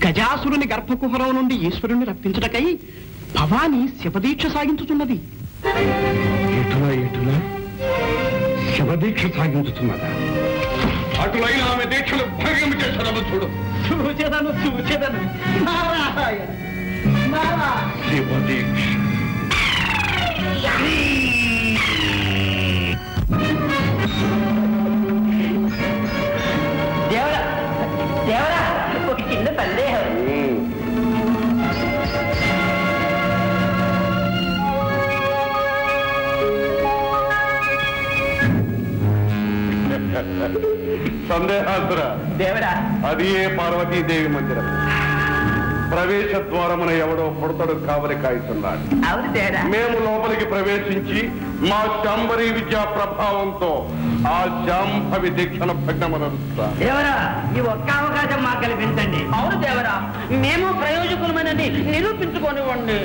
గజాసురుని గర్భకుహరం నుండి ఈశ్వరుని రప్పించుటకై భవాని శివదీక్ష సాగించుతున్నది. ఎటులా శివదీక్ష సాగించుతున్నదా? అటులైన ఆమె దీక్షలు భంగం చేశాను. చూడు చూచెదను నారాయణ శివదీక్ష. దేవరా ఒక చిన్న సందేహం. సందేహాసుర దేవరా, అది ఏ పార్వతీదేవి మందిరం. ప్రవేశ ద్వారమున ఎవడో పుడతడు కావలి కాయిస్తున్నాడు. అవును దేవరా. మేము లోపలికి ప్రవేశించి మా శాంభరీ విద్యా ప్రభావంతో ఆ శాంభవి దీక్షణ భగ్నమనరుస్తాం. దేవరా, ఈ ఒక్క అవకాశం మాకు కల్పించండి. అవును దేవరా, మేము ప్రయోజకులమని నిరూపించుకోనివ్వండి.